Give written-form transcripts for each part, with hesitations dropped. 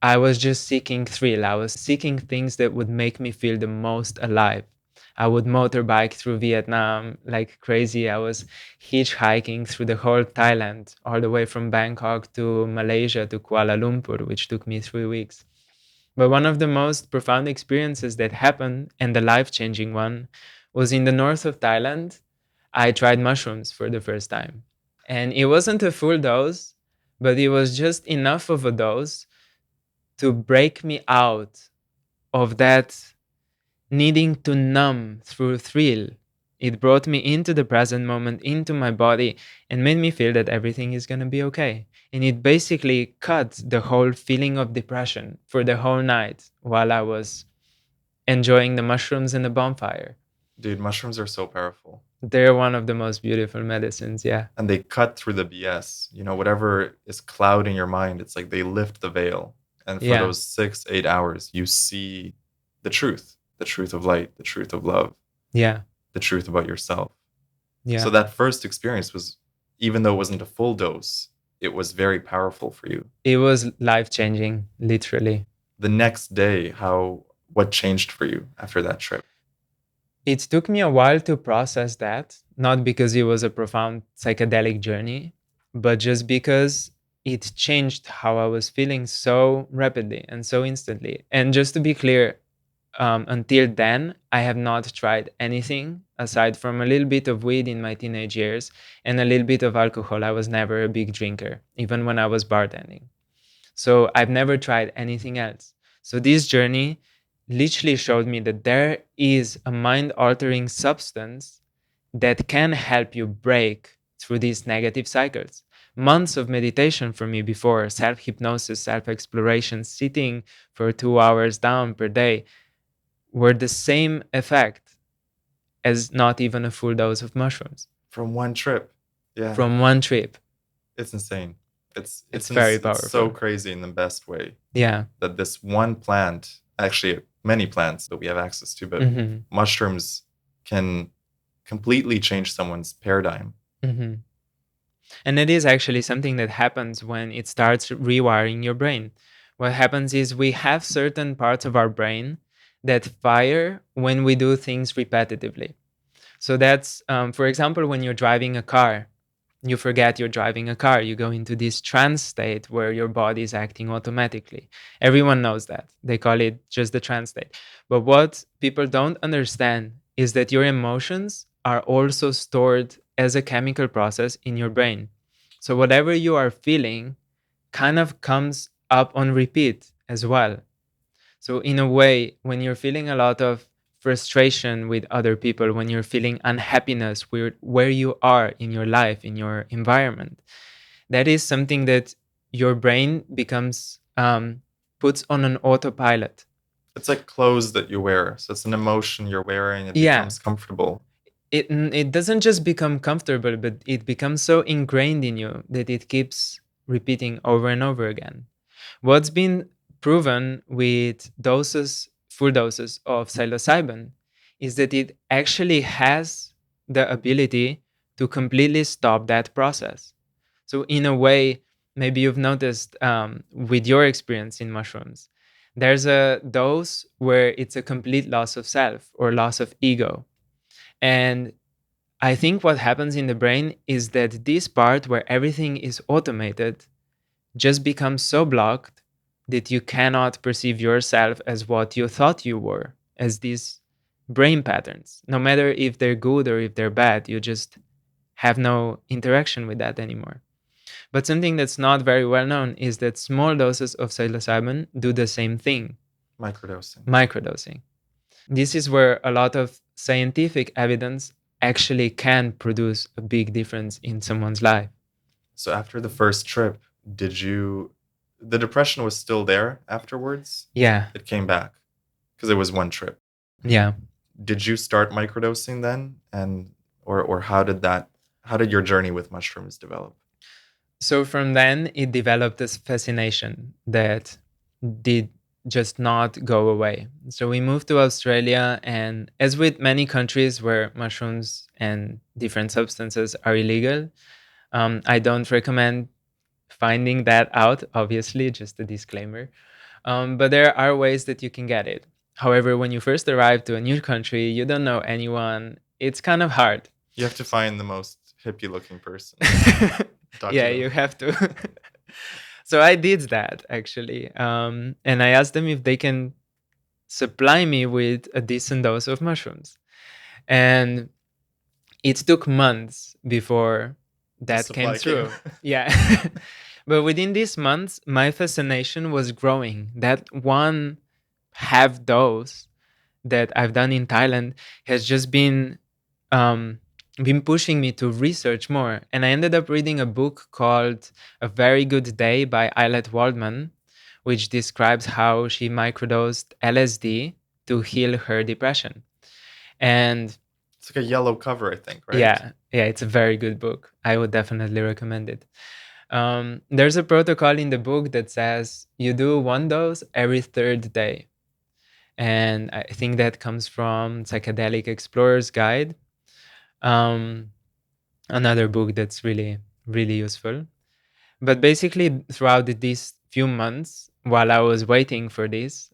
I was just seeking thrill. I was seeking things that would make me feel the most alive. I would motorbike through Vietnam like crazy. I was hitchhiking through the whole Thailand, all the way from Bangkok to Malaysia to Kuala Lumpur, which took me 3 weeks. But one of the most profound experiences that happened, and the life changing one, was in the north of Thailand. I tried mushrooms for the first time. And it wasn't a full dose, but it was just enough of a dose to break me out of that needing to numb through thrill. It brought me into the present moment, into my body, and made me feel that everything is going to be okay. And it basically cut the whole feeling of depression for the whole night while I was enjoying the mushrooms and the bonfire. Dude, mushrooms are so powerful. They're one of the most beautiful medicines, yeah. And they cut through the BS. You know, whatever is clouding your mind, it's like they lift the veil. And for Yeah, those 6, 8 hours, you see the truth of light, the truth of love, yeah, the truth about yourself. So yeah. that first experience was, even though it wasn't a full dose, it was very powerful for you. It was life changing, literally. The next day, what changed for you after that trip? It took me a while to process that, not because it was a profound psychedelic journey, but just because it changed how I was feeling so rapidly and so instantly. And just to be clear, until then, I have not tried anything aside from a little bit of weed in my teenage years and a little bit of alcohol. I was never a big drinker, even when I was bartending. So I've never tried anything else. So this journey literally showed me that there is a mind altering substance that can help you break through these negative cycles. Months of meditation for me before, self hypnosis, self exploration, sitting for 2 hours down per day, were the same effect as not even a full dose of mushrooms From one trip. Yeah. from one trip. It's insane. It's very It's so powerful. crazy in the best way Yeah. that this one plant, actually many plants that we have access to, but Hmm. mushrooms can completely change someone's paradigm. Hmm. And it is actually something that happens when it starts rewiring your brain. What happens is we have certain parts of our brain that fire when we do things repetitively. So that's, for example, when you're driving a car, you forget you're driving a car. You go into this trance state where your body is acting automatically. Everyone knows that. They call it just the trance state. But what people don't understand is that your emotions are also stored as a chemical process in your brain. So whatever you are feeling kind of comes up on repeat as well. So, in a way, when you're feeling a lot of frustration with other people, when you're feeling unhappiness with where you are in your life, in your environment, that is something that your brain becomes puts on an autopilot. It's like clothes that you wear. So it's an emotion you're wearing, it Yeah, becomes comfortable. it doesn't just become comfortable, but it becomes so ingrained in you that it keeps repeating over and over again. What's been proven with full doses of psilocybin, is that it actually has the ability to completely stop that process. So, in a way, maybe you've noticed with your experience in mushrooms, there's a dose where it's a complete loss of self or loss of ego. And I think what happens in the brain is that this part where everything is automated just becomes so blocked that you cannot perceive yourself as what you thought you were, as these brain patterns. No matter if they're good or if they're bad, you just have no interaction with that anymore. But something that's not very well known is that small doses of psilocybin do the same thing, Microdosing. microdosing. This is where a lot of scientific evidence actually can produce a big difference in someone's life. So after the first trip, the depression was still there afterwards? Yeah, It came back because it was one trip. yeah. Did you start microdosing then? And or how did your journey with mushrooms develop? So from then, it developed this fascination that did just not go away. So we moved to Australia, and as with many countries where mushrooms and different substances are illegal, I don't recommend finding that out, obviously, just a disclaimer. But there are ways that you can get it. However, when you first arrive to a new country, you don't know anyone. It's kind of hard. You have to find the most hippie looking person. Talk to Yeah, them. you have to. So I did that actually. And I asked them if they can supply me with a decent dose of mushrooms. And it took months before The that came supply came. through. Yeah. But within these months, my fascination was growing. That one half dose that I've done in Thailand has just um, been pushing me to research more. And I ended up reading a book called A Very Good Day by Eilert Waldman, which describes how she microdosed LSD to heal her depression. And It's like a yellow cover, I think, right? yeah, it's a very good book. I would definitely recommend it. There's a protocol in the book that says you do one dose every third day. And I think that comes from Psychedelic Explorer's Guide, um, another book that's really, really useful. But basically, throughout these few months, while I was waiting for this,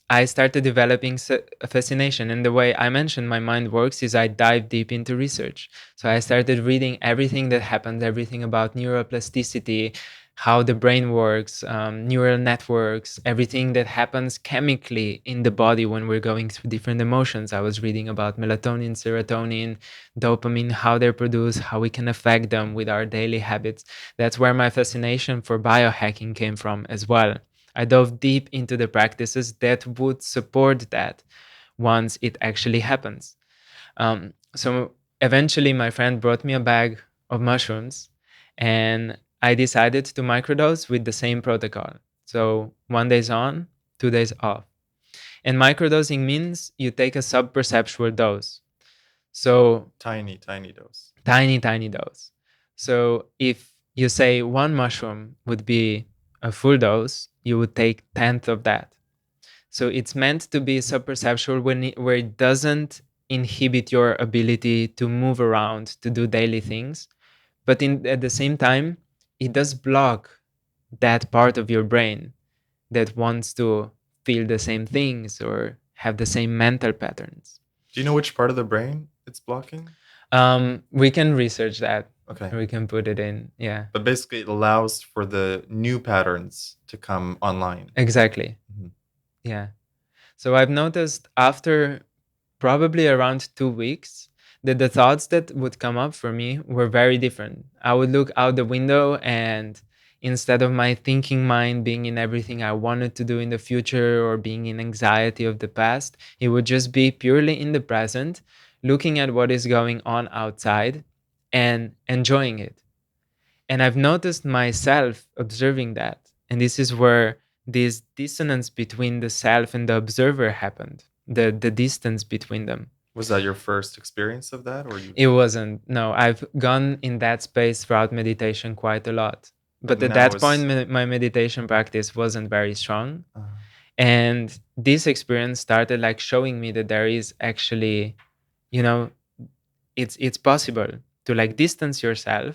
I started developing a fascination. And the way I mentioned my mind works is I dive deep into research. So I started reading everything that happens, everything about neuroplasticity, how the brain works, neural networks, everything that happens chemically in the body when we're going through different emotions. I was reading about melatonin, serotonin, dopamine, how they're produced, how we can affect them with our daily habits. That's where my fascination for biohacking came from as well. I dove deep into the practices that would support that once it actually happens. So eventually, my friend brought me a bag of mushrooms, and I decided to microdose with the same protocol. So 1 day's on, 2 days off. And microdosing means you take a sub-perceptual dose. So Tiny, tiny dose. tiny, tiny dose. So if you say one mushroom would be a full dose, you would take tenth of that. So it's meant to be subperceptual where it doesn't inhibit your ability to move around, to do daily things, but at the same time, it does block that part of your brain that wants to feel the same things or have the same mental patterns. Do you know which part of the brain it's blocking? We can research that. Okay. We can put it in. Yeah, But basically, it allows for the new patterns to come online. exactly. Mhm. Yeah. So I've noticed after probably around 2 weeks that the thoughts that would come up for me were very different. I would look out the window, and instead of my thinking mind being in everything I wanted to do in the future or being in anxiety of the past, it would just be purely in the present, looking at what is going on outside and enjoying it. And I've noticed myself observing that. And this is where this dissonance between the self and the observer happened, the distance between them. Was that your first experience of that, or you? It wasn't. No, I've gone in that space throughout meditation quite a lot. But But at now that point, is. my meditation practice wasn't very strong. Uh, And this experience started like showing me that there is actually, you know, it's possible to like distance yourself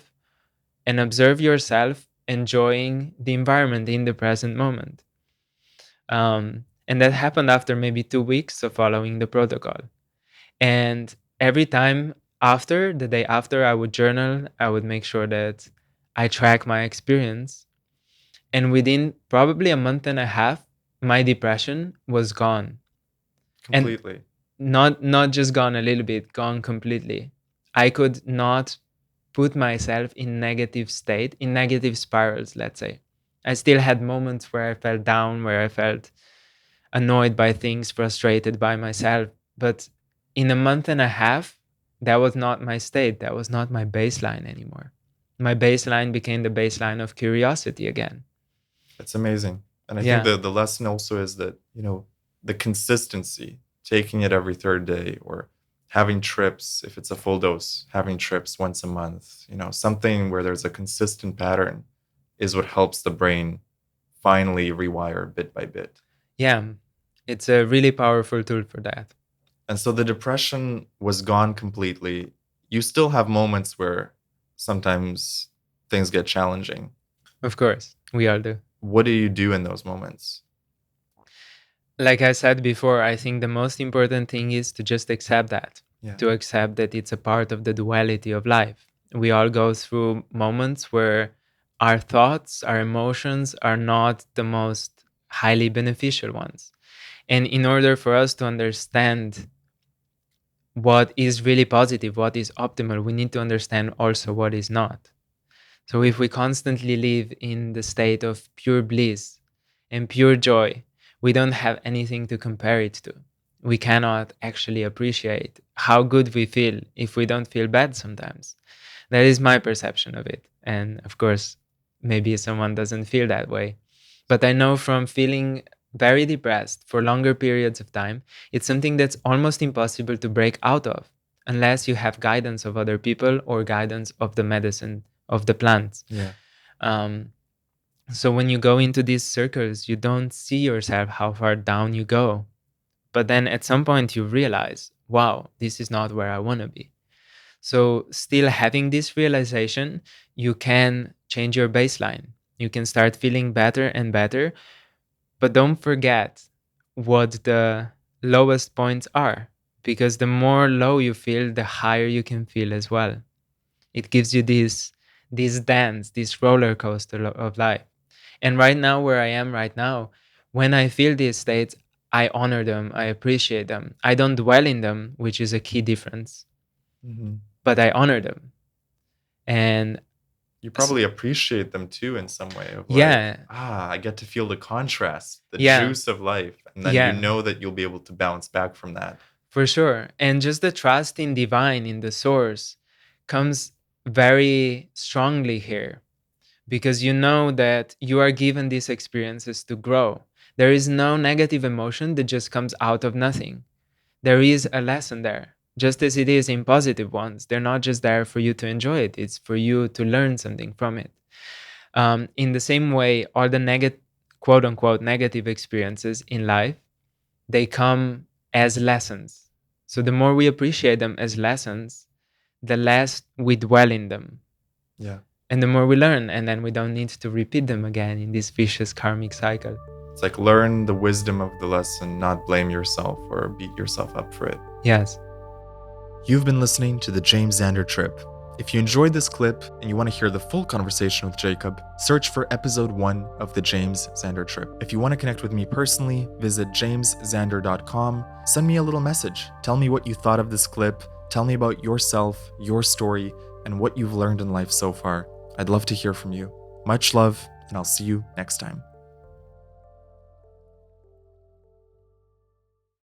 and observe yourself enjoying the environment in the present moment. And that happened after maybe 2 weeks of following the protocol. And every time after, the day after, I would journal, I would make sure that I track my experience. And within probably a month and a half, my depression was gone. And completely. not just gone a little bit, gone completely. I could not put myself in negative state, in negative spirals, let's say. I still had moments where I felt down, where I felt annoyed by things, frustrated by myself. But in a month and a half, that was not my state. That was not my baseline anymore. My baseline became the baseline of curiosity again. It's amazing. And I think Yeah, the lesson also is that, the consistency, taking it every third day or having trips, if it's a full dose, having trips once a month, something where there's a consistent pattern is what helps the brain finally rewire bit by bit. yeah. It's a really powerful tool for that. And so the depression was gone completely. You still have moments where sometimes things get challenging. Of course, we all do. What do you do in those moments? Like I said before, I think the most important thing is to just accept that, Yeah. to accept that it's a part of the duality of life. We all go through moments where our thoughts, our emotions are not the most highly beneficial ones. And in order for us to understand what is really positive, what is optimal, we need to understand also what is not. So if we constantly live in the state of pure bliss and pure joy, we don't have anything to compare it to. We cannot actually appreciate how good we feel if we don't feel bad sometimes. That is my perception of it. And of course, maybe someone doesn't feel that way. But I know from feeling very depressed for longer periods of time, it's something that's almost impossible to break out of unless you have guidance of other people or guidance of the medicine of the plants. Yeah. Um, so when you go into these circles, you don't see yourself how far down you go. But then at some point you realize, wow, this is not where I want to be. So still having this realization, you can change your baseline. You can start feeling better and better, but don't forget what the lowest points are, because the more low you feel, the higher you can feel as well. It gives you this dance, this roller coaster of life. And right now, where I am right now, when I feel these states, I honor them, I appreciate them. I don't dwell in them, which is a key difference, Hmm. but I honor them. And You probably appreciate them too in some way of like, yeah, I get to feel the contrast, the yeah, juice of life. And then you yeah, know that you'll be able to bounce back from that. for sure. And just the trust in divine, in the source, comes very strongly here, because you know that you are given these experiences to grow. There is no negative emotion that just comes out of nothing. There is a lesson there, just as it is in positive ones. They're not just there for you to enjoy it, it's for you to learn something from it. In the same way, all the quote unquote negative experiences in life, they come as lessons. So the more we appreciate them as lessons, the less we dwell in them, Yeah. and the more we learn, and then we don't need to repeat them again in this vicious karmic cycle. It's like learn the wisdom of the lesson, not blame yourself or beat yourself up for it. Yes. You've been listening to the James Xander Trip. If you enjoyed this clip and you want to hear the full conversation with Jacob, search for episode 1 of the James Xander Trip. If you want to connect with me personally, visit jamesxander.com. Send me a little message. Tell me what you thought of this clip. Tell me about yourself, your story, and what you've learned in life so far. I'd love to hear from you. Much love, and I'll see you next time.